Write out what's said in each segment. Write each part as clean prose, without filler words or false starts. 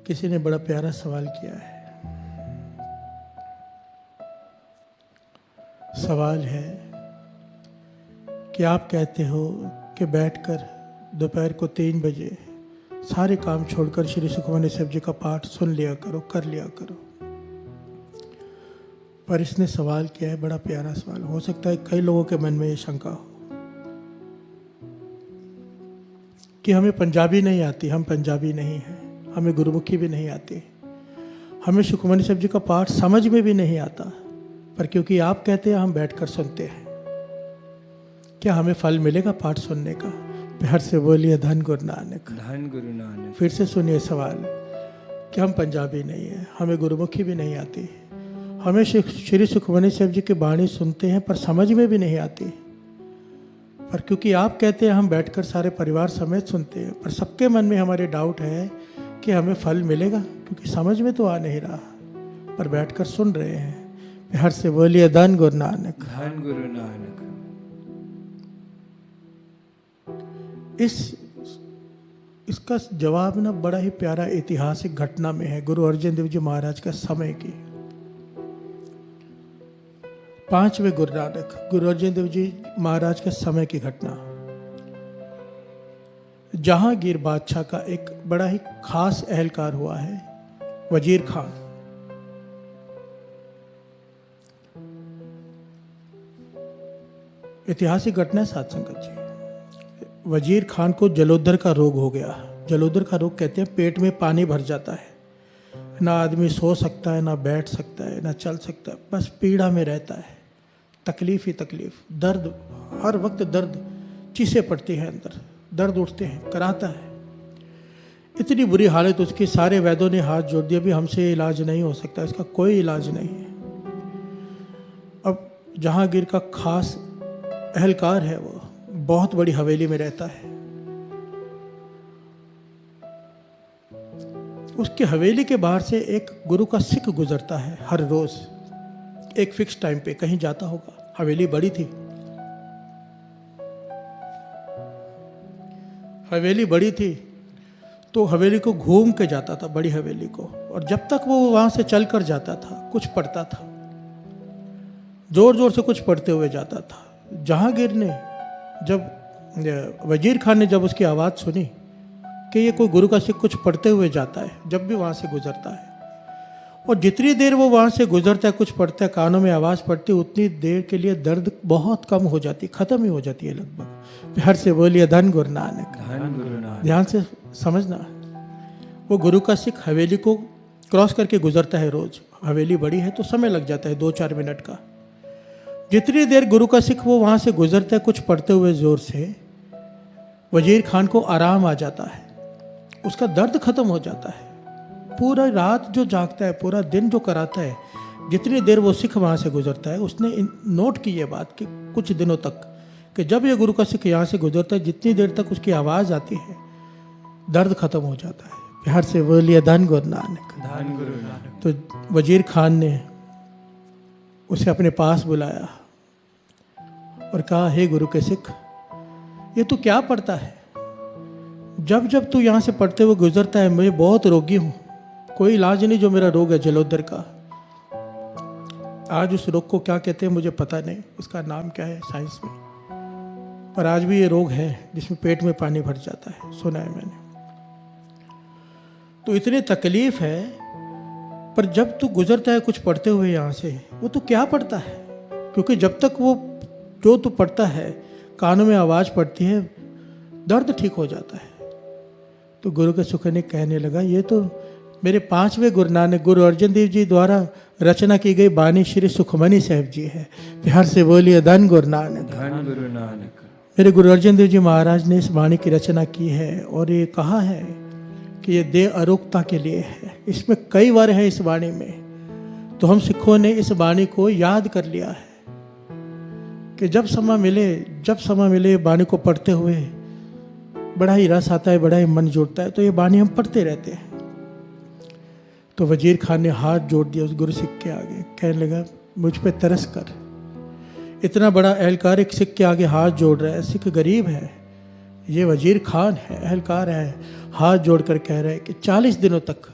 किसी ने बड़ा प्यारा सवाल किया है। सवाल है कि आप कहते हो कि बैठकर दोपहर को 3 बजे सारे काम छोड़कर श्री सुखमनी साहब जी का पाठ सुन लिया करो, कर लिया करो। पर इसने सवाल किया है, बड़ा प्यारा सवाल। हो सकता है कई लोगों के मन में ये शंका हो कि हमें पंजाबी नहीं आती, हम पंजाबी नहीं हैं, हमें गुरुमुखी भी नहीं आती, हमें सुखमनी साहब जी का पाठ समझ में भी नहीं आता, पर क्योंकि आप कहते हैं हम बैठकर सुनते हैं, क्या हमें फल मिलेगा पाठ सुनने का? प्यार से बोलिए धन गुरु नानक, धन गुरु नानक। फिर से सुनिए सवाल कि हम पंजाबी नहीं हैं, हमें गुरुमुखी भी नहीं आती, हमें श्री सुखमनी साहब जी की बाणी सुनते हैं पर समझ में भी नहीं आती, पर क्योंकि आप कहते हैं हम बैठकर सारे परिवार समेत सुनते हैं, पर सबके मन में हमारे डाउट है कि हमें फल मिलेगा, क्योंकि समझ में तो आ नहीं रहा, पर बैठकर सुन रहे हैं। प्यार से बोलिए धन गुरु नानक, धन गुरु नानक। इसका जवाब ना बड़ा ही प्यारा ऐतिहासिक घटना में है, गुरु अर्जन देव जी महाराज का समय की। 5वें गुरु नानक गुरु अर्जन देव जी महाराज के समय की घटना। जहांगीर बादशाह का एक बड़ा ही खास एहलकार हुआ है, वजीर खान। ऐतिहासिक घटना है साथ संगत जी। वजीर खान को जलोदर का रोग हो गया। जलोदर का रोग कहते हैं पेट में पानी भर जाता है, ना आदमी सो सकता है, ना बैठ सकता है, ना चल सकता है, बस पीड़ा में रहता है, तकलीफ ही तकलीफ, दर्द, हर वक्त दर्द, चीसें पड़ती हैं अंदर, दर्द उठते हैं, कराता है। इतनी बुरी हालत उसकी, सारे वैद्यों ने हाथ जोड़ दिया, भी हमसे इलाज नहीं हो सकता, इसका कोई इलाज नहीं है। अब जहांगीर का खास एहलकार है, वो बहुत बड़ी हवेली में रहता है। उसकी हवेली के बाहर से एक गुरु का सिख गुजरता है हर रोज, एक फिक्स टाइम पे कहीं जाता होगा। हवेली बड़ी थी, हवेली बड़ी थी तो हवेली को घूम के जाता था, बड़ी हवेली को, और जब तक वो वहां से चल कर जाता था कुछ पढ़ता था, जोर जोर से कुछ पढ़ते हुए जाता था। जहांगीर ने जब वजीर खान ने जब उसकी आवाज़ सुनी कि ये कोई गुरु का सिख कुछ पढ़ते हुए जाता है, जब भी वहाँ से गुजरता है, और जितनी देर वो वहाँ से गुजरता है कुछ पढ़ता है, कानों में आवाज़ पड़ती है, उतनी देर के लिए दर्द बहुत कम हो जाती, ख़त्म ही हो जाती है लगभग। प्यार से बोलिए धन गुरु नानक, धन गुरु नानक। ध्यान से समझना, वो गुरु का सिख हवेली को क्रॉस करके गुजरता है रोज़। हवेली बड़ी है तो समय लग जाता है 2-4 मिनट का। जितनी देर गुरु का सिख वो वहाँ से गुजरता है कुछ पढ़ते हुए जोर से, वजीर खान को आराम आ जाता है, उसका दर्द खत्म हो जाता है। पूरा रात जो जागता है, पूरा दिन जो कराता है, जितनी देर वो सिख वहाँ से गुजरता है, उसने नोट की ये बात कि कुछ दिनों तक कि जब ये गुरु का सिख यहाँ से गुजरता है, जितनी देर तक उसकी आवाज़ आती है दर्द खत्म हो जाता है। प्यार से बोलिए धन गुरु नानक, धन गुरु नानक। तो वजीर खान ने उसे अपने पास बुलाया और कहा, हे गुरु के सिख, ये तू क्या पढ़ता है? जब जब तू यहाँ से पढ़ते हुए गुजरता है, मैं बहुत रोगी हूँ, कोई इलाज नहीं, जो मेरा रोग है जलोदर का। आज उस रोग को क्या कहते हैं मुझे पता नहीं, उसका नाम क्या है साइंस में, पर आज भी ये रोग है जिसमें पेट में पानी भर जाता है, सुना है मैंने। तो इतनी तकलीफ है, पर जब तू गुजरता है कुछ पढ़ते हुए यहाँ से, वो तू क्या पढ़ता है? क्योंकि जब तक वो जो तू पढ़ता है, कानों में आवाज़ पड़ती है, दर्द ठीक हो जाता है। तो गुरु के सुख ने कहने लगा, ये तो मेरे 5वें गुरु नानक गुरु अर्जन देव जी द्वारा रचना की गई बानी श्री सुखमनी साहब जी है। प्यार से बोलिए धन गुरु नानक, धन गुरु नानक। मेरे गुरु अर्जन देव जी महाराज ने इस बाणी की रचना की है, और ये कहा है कि ये देह अरोगता के लिए है। इसमें कई बार है इस बाणी में, तो हम सिखों ने इस बाणी को याद कर लिया है कि जब समय मिले बाणी को पढ़ते हुए बड़ा ही रस आता है, बड़ा ही मन जुड़ता है, तो ये बाणी हम पढ़ते रहते हैं। तो वजीर खान ने हाथ जोड़ दिया उस गुरु सिख के आगे, कहने लगा, मुझ पे तरस कर, इतना बड़ा एहलकार एक सिख के आगे हाथ जोड़ रहा है, सिख गरीब है, ये वजीर खान है, एहलकार है, हाथ जोड़कर कह रहे हैं कि 40 दिनों तक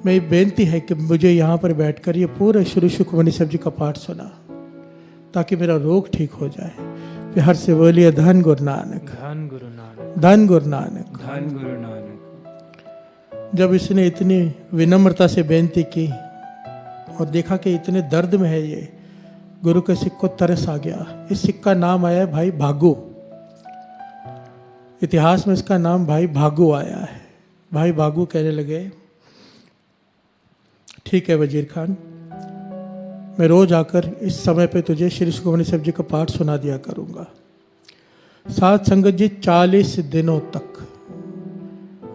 मेरी बेनती है कि मुझे यहाँ पर बैठकर ये पूरे श्री सुखमनी साहब जी का पाठ सुना, ताकि मेरा रोग ठीक हो जाए। प्यार से बोलिए धन गुरु नानक, धन गुरु नानक, धन गुरु नानक। धन गुरु नानक। जब इसने इतनी विनम्रता से बेनती की और देखा कि इतने दर्द में है ये, गुरु के सिख को तरस आ गया। इस सिख का नाम आया है भाई भागू, इतिहास में इसका नाम भाई भागू आया है। भाई भागू कहने लगे, ठीक है वजीर खान, मैं रोज आकर इस समय पे तुझे श्री सुखमनी साहब जी का पाठ सुना दिया करूंगा। साथ संगत जी 40 दिनों तक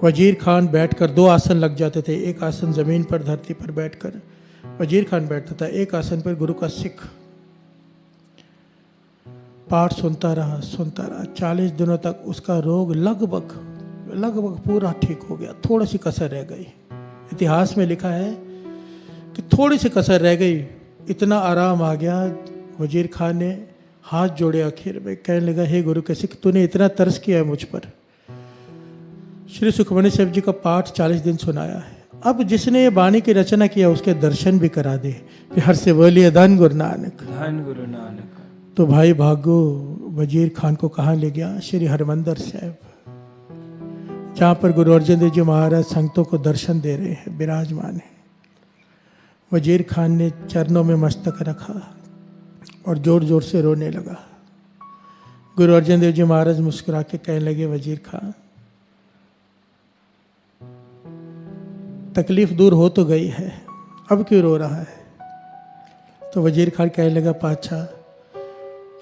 वजीर खान बैठकर, 2 आसन लग जाते थे, एक आसन जमीन पर धरती पर बैठकर वजीर खान बैठता था, एक आसन पर गुरु का सिख पाठ सुनता रहा 40 दिनों तक उसका रोग लगभग पूरा ठीक हो गया। थोड़ी सी कसर रह गई, इतिहास में लिखा है कि थोड़ी सी कसर रह गई, इतना आराम आ गया। वजीर खान ने हाथ जोड़े आखिर में, कहने लगा, हे गुरु के सिख, तूने इतना तरस किया है मुझ पर, श्री सुखमनी साहब जी का पाठ 40 दिन सुनाया है, अब जिसने ये वाणी की रचना किया उसके दर्शन भी करा दे। प्यार से बोलिए धन गुरु नानक, धन गुरु नानक। तो भाई भागो वजीर खान को कहाँ ले गया? श्री हरमंदिर साहब, जहाँ पर गुरु अर्जन देव जी महाराज संगतों को दर्शन दे रहे हैं, विराजमान है। वजीर खान ने चरणों में मस्तक रखा और जोर जोर से रोने लगा। गुरु अर्जन देव जी महाराज मुस्कुरा के कहने लगे, वजीर खान, तकलीफ दूर हो तो गई है, अब क्यों रो रहा है? तो वजीर खान कहने लगा, पातशाह,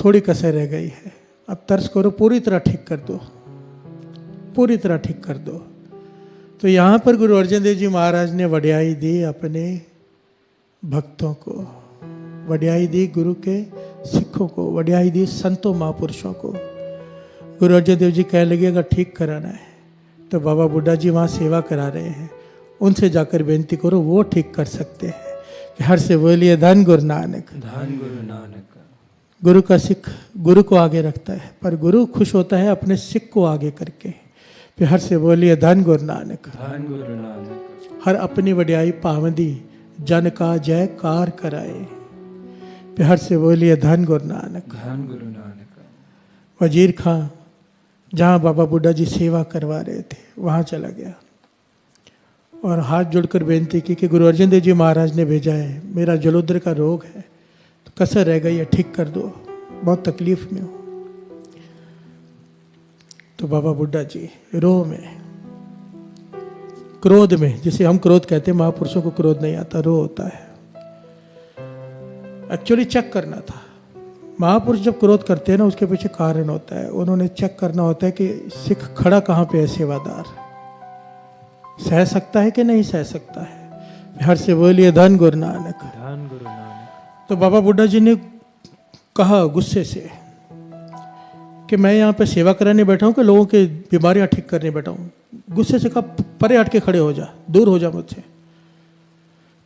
थोड़ी कसर रह गई है, अब तरस करो, पूरी तरह ठीक कर दो, पूरी तरह ठीक कर दो। तो यहाँ पर गुरु अर्जन देव जी महाराज ने वड्याई दी अपने भक्तों को, वड्याई दी गुरु के सिखों को, वड्याई दी संतों महापुरुषों को। गुरु अर्जन देव जी कहने लगे, अगर ठीक कराना है तो बाबा बुड्ढा जी वहाँ सेवा करा रहे हैं, उनसे जाकर बेनती करो, वो ठीक कर सकते हैं। कि हर से बोलिए धन गुरु नानक, धन गुरु नानक। गुरु का सिख गुरु को आगे रखता है, पर गुरु खुश होता है अपने सिख को आगे करके। फिर हर से बोलिए धन गुरु नानक, धन गुरु नानक। हर अपनी वड्याई पावंदी जन का जयकार कराए। फिर हर से बोलिए धन गुरु नानक, धन गुरु नानक। वजीर खां जहाँ बाबा बुड्ढा जी सेवा करवा रहे थे वहाँ चला गया और हाथ जोड़कर बेनती की कि गुरु अर्जन देव जी महाराज ने भेजा है, मेरा जलोदर का रोग है, तो कसर रह गई है, ठीक कर दो, बहुत तकलीफ में हूँ। तो बाबा बुड्ढा जी रोह में, क्रोध में, जिसे हम क्रोध कहते हैं, महापुरुषों को क्रोध नहीं आता, रोह होता है। एक्चुअली चेक करना था, महापुरुष जब क्रोध करते हैं ना उसके पीछे कारण होता है, उन्होंने चेक करना होता है कि सिख खड़ा कहाँ पे है, सेवादार सह सकता है कि नहीं सह सकता है। हर से बोलिए धन गुरु नानक, धन गुरु नानक। तो बाबा बुड्ढा जी ने कहा गुस्से से कि मैं यहाँ पे सेवा कराने बैठा हूँ कि लोगों की बीमारियाँ ठीक करने बैठा हूँ। गुस्से से कहा, परे हट के खड़े हो जा, दूर हो जा मुझसे।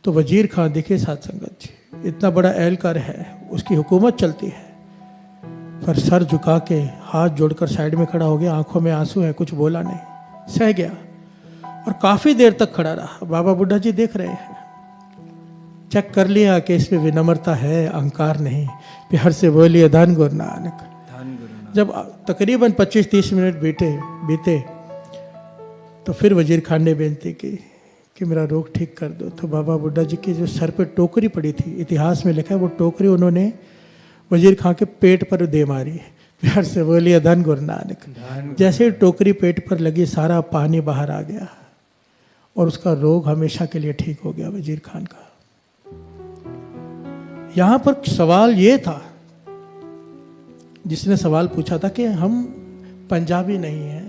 तो वजीर खान देखिए साथ संगत जी, इतना बड़ा एहलकार है, उसकी हुकूमत चलती है, पर सर झुका के हाथ जोड़कर साइड में खड़ा हो गया, आंखों में आंसू है, कुछ बोला नहीं, सह गया और काफी देर तक खड़ा रहा। बाबा बुड्ढा जी देख रहे हैं, चेक कर लिया कि इसमें विनम्रता है, अहंकार नहीं। फिर हर से बोलिए धन गुरु नानक, धन गुरु नानक। जब तकरीबन 25-30 मिनट बीते तो फिर वजीर खान ने बेनती की कि मेरा रोग ठीक कर दो। तो बाबा बुड्ढा जी की जो सर पे टोकरी पड़ी थी, इतिहास में लिखा है, वो टोकरी उन्होंने वजीर खान के पेट पर दे मारी। प्यार से बोलिए धन गुरु नानक। जैसे ही टोकरी पेट पर लगी, सारा पानी बाहर आ गया और उसका रोग हमेशा के लिए ठीक हो गया वजीर खान का। यहां पर सवाल ये था, जिसने सवाल पूछा था कि हम पंजाबी नहीं हैं,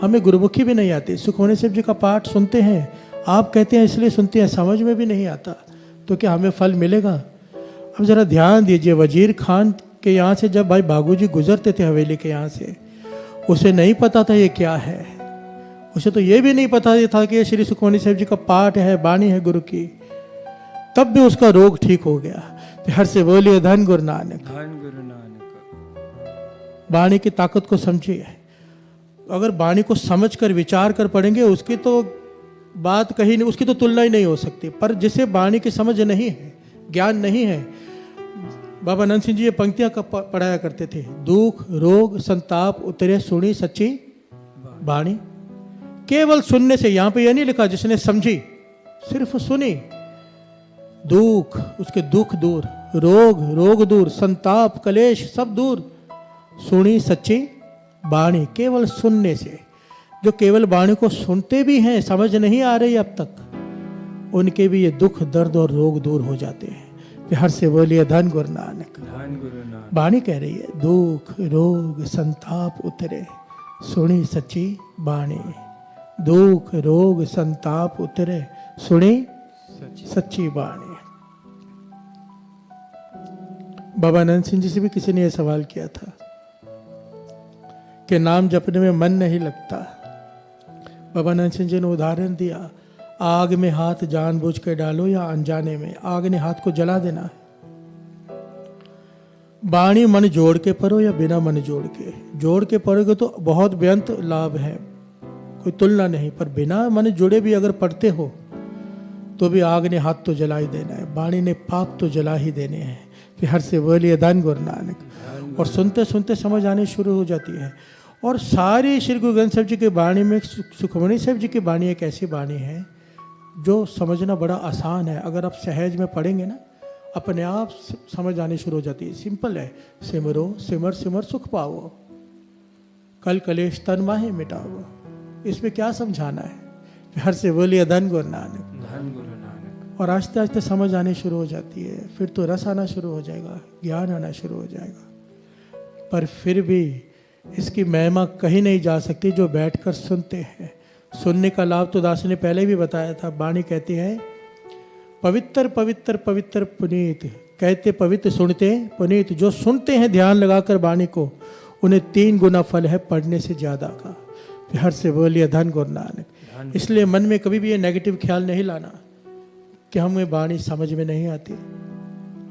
हमें गुरुमुखी भी नहीं आती, सुखमनी साहब जी का पाठ सुनते हैं, आप कहते हैं इसलिए सुनते हैं, समझ में भी नहीं आता, तो क्या हमें फल मिलेगा? अब जरा ध्यान दीजिए, वजीर खान के यहाँ से जब भाई भागू जी गुजरते थे हवेली के यहाँ से, उसे नहीं पता था ये क्या है, उसे तो ये भी नहीं पता था कि ये श्री सुखमनी साहब जी का पाठ है, वाणी है गुरु की, तब भी उसका रोग ठीक हो गया। तो हर से बोलिए धन गुरु नानक, धन गुरु नानक। वाणी की ताकत को समझिए। अगर वाणी को समझ कर विचार कर पढ़ेंगे, उसकी तो बात कहीं नहीं, उसकी तो तुलना ही नहीं हो सकती। पर जिसे वाणी की समझ नहीं है, ज्ञान नहीं है, बाबा नंद सिंह जी ये पंक्तियां पढ़ाया करते थे, दुख रोग संताप उतरे सुनी सच्ची वाणी। केवल सुनने से, यहां पे यह नहीं लिखा जिसने समझी, सिर्फ सुनी, दुख उसके दुख दूर, रोग दूर, संताप कलेश सब दूर, सुनी सच्ची वाणी। केवल सुनने से, जो केवल वाणी को सुनते भी हैं, समझ नहीं आ रही अब तक, उनके भी ये दुख दर्द और रोग दूर हो जाते हैं। प्यार से बोलिए धन गुरु नानक। धन गुरु नानक। वाणी कह रही है, दुख रोग संताप उतरे सुनी सच्ची वाणी। दुख रोग संताप उतरे सुनी सच्ची वाणी। बाबा नंद सिंह जी से भी किसी ने यह सवाल किया था कि नाम जपने में मन नहीं लगता। बाबा नंद सिंह जी ने उदाहरण दिया, आग में हाथ जानबूझ के डालो या अनजाने में, आग ने हाथ को जला देना है। वाणी मन जोड़ के पढ़ो या बिना मन जोड़ के पढ़ोगे तो बहुत बेअंत लाभ है, कोई तुलना नहीं। पर बिना मन जुड़े भी अगर पढ़ते हो तो भी आग ने हाथ तो जला ही देना है, वाणी ने पाप तो जला ही देने हैं। प्यार से बोलिए धन गुरु नानक। और सुनते सुनते समझ आनी शुरू हो जाती है। और सारी श्री गुरु ग्रंथ साहिब जी की वाणी में सुखमणी साहिब जी की वाणी एक ऐसी वाणी है जो समझना बड़ा आसान है। अगर आप सहज में पढ़ेंगे ना, अपने आप समझ आनी शुरू हो जाती है। सिंपल है, सिमरो सिमर सिमर सुख पाओ, कल कलेश तन माहे मिटाओ। इसमें क्या समझाना है? प्यार से बोलिए धन गुरु नानक। धन गुरु नानक। और आस्ते आस्ते समझ आनी शुरू हो जाती है, फिर तो रस आना शुरू हो जाएगा, ज्ञान आना शुरू हो जाएगा। पर फिर भी इसकी महिमा कहीं नहीं जा सकती जो बैठकर सुनते हैं। सुनने का लाभ तो दास ने पहले भी बताया था। वाणी कहती है, पवित्र पवित्र पवित्र पुनीत, कहते पवित्र सुनते पुनीत। जो सुनते हैं ध्यान लगाकर वाणी को, उन्हें 3 गुना फल है पढ़ने से ज्यादा का। प्यार से बोलिए धन गुरु नानक। इसलिए मन में कभी भी ये नेगेटिव ख्याल नहीं लाना कि हमें वाणी समझ में नहीं आती।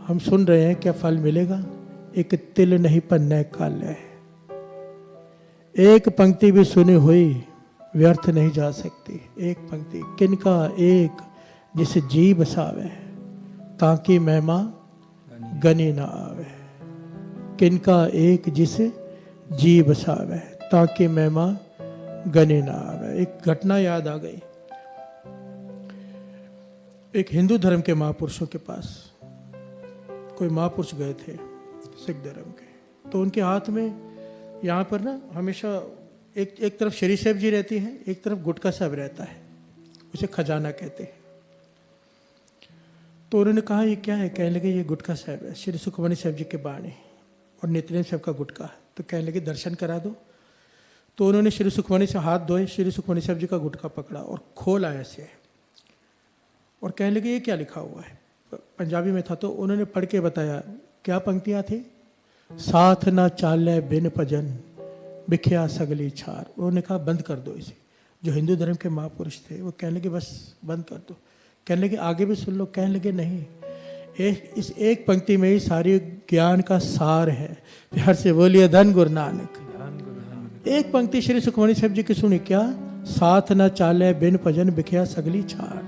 हम सुन रहे हैं, क्या फल मिलेगा? एक तिल नहीं पन्ने काल है। एक पंक्ति भी सुनी हुई व्यर्थ नहीं जा सकती। एक पंक्ति, किनका एक जिस जी बसावे, ताकि महिमा गनी ना आवे। किनका एक जिस जी बसावे, ताकि महिमा गनी ना आवे। एक घटना याद आ गई। एक हिंदू धर्म के महापुरुषों के पास कोई महापुरुष गए थे, सिख धर्म के। तो उनके हाथ में यहाँ पर ना हमेशा एक तरफ श्री साहिब जी रहती है, एक तरफ गुटका साहब रहता है, उसे खजाना कहते हैं। तो उन्होंने कहा ये क्या है? कहने लगे ये गुटका साहब है, श्री सुखमणी साहब जी के बाणी और नित्यनेम साहब का गुटका। तो कहने लगे दर्शन करा दो। तो उन्होंने श्री सुखमणी से हाथ धोए, श्री सुखमणी साहब जी का गुटका पकड़ा और खोला ऐसे, और कहने लगे ये क्या लिखा हुआ है? पंजाबी में था। तो उन्होंने पढ़ के बताया। क्या पंक्तियाँ थी? साथ ना चाले बिन भजन बिख्या सगली छार। उन्होंने कहा बंद कर दो इसे। जो हिंदू धर्म के महापुरुष थे वो कहने लगे बस बंद कर दो। कहने लगे आगे भी सुन लो। कहने लगे नहीं, इस एक पंक्ति में ही सारी ज्ञान का सार है। प्यार से बोलिए धन गुरु नानक। एक पंक्ति श्री सुखमणी साहब जी की सुनी, क्या? साथ न चाले बिन भजन बिख्या सगली छार।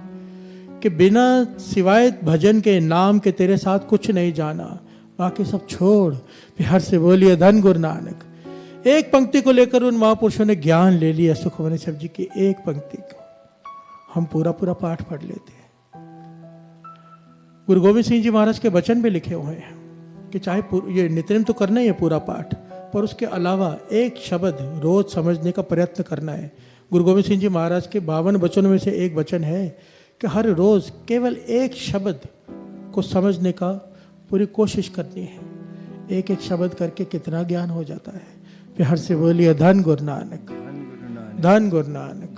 कि बिना सिवाय भजन के, नाम के तेरे साथ कुछ नहीं जाना, बाकी सब छोड़। प्यार से बोलिए धन गुरु नानक। एक पंक्ति को लेकर उन महापुरुषों ने ज्ञान ले लिया। सुखमणी साहब जी की एक पंक्ति को हम पूरा पूरा पाठ पढ़ लेते हैं। गुरु गोविंद सिंह जी महाराज के वचन भी लिखे हुए हैं कि चाहे ये नित्यनेम तो करना ही है पूरा पाठ, पर उसके अलावा एक शब्द रोज समझने का प्रयत्न करना है। गुरु गोविंद सिंह जी महाराज के 52 वचनों में से एक वचन है कि हर रोज केवल एक शब्द को समझने का पूरी कोशिश करनी है। एक एक शब्द करके कितना ज्ञान हो जाता है। प्यार से बोलिए धन गुरु नानक। धन गुरु नानक।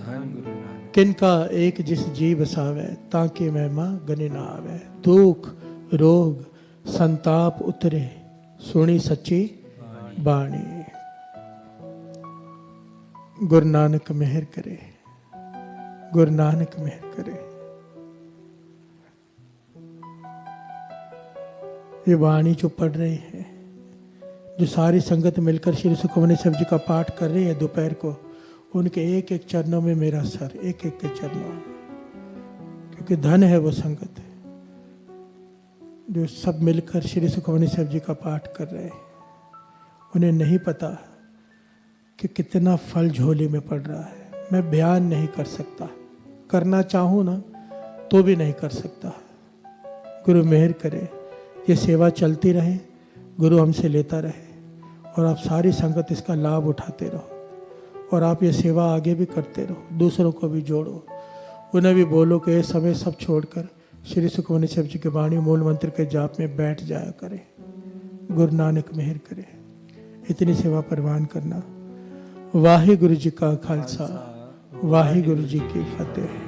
किनका एक जिस जी बसावे, ताकि महिमा गनी ना आवे। दुख रोग संताप उतरे, सुनी सच्ची बाणी। गुरु नानक मेहर करे, गुरु नानक मेहर करे। ये वाणी जो पढ़ रहे हैं, जो सारी संगत मिलकर श्री सुखमणी साहब जी का पाठ कर रही है दोपहर को, उनके एक एक चरणों में मेरा सर, एक एक के चरणों में क्योंकि धन है वो संगत है जो सब मिलकर श्री सुखमनी साहब जी का पाठ कर रहे हैं। उन्हें नहीं पता कि कितना फल झोली में पड़ रहा है। मैं बयान नहीं कर सकता, करना चाहूँ ना तो भी नहीं कर सकता। गुरु मेहर करे, ये सेवा चलती रहे, गुरु हमसे लेता रहे और आप सारी संगत इसका लाभ उठाते रहो और आप ये सेवा आगे भी करते रहो, दूसरों को भी जोड़ो। उन्हें भी बोलो कि ये समय सब छोड़कर श्री सुखमनी साहब जी के वाणी मूल मंत्र के जाप में बैठ जाया करें। गुरु नानक मेहर करे। इतनी सेवा परवान करना। वाहे गुरु जी का खालसा, वाहे गुरु जी की फतेह।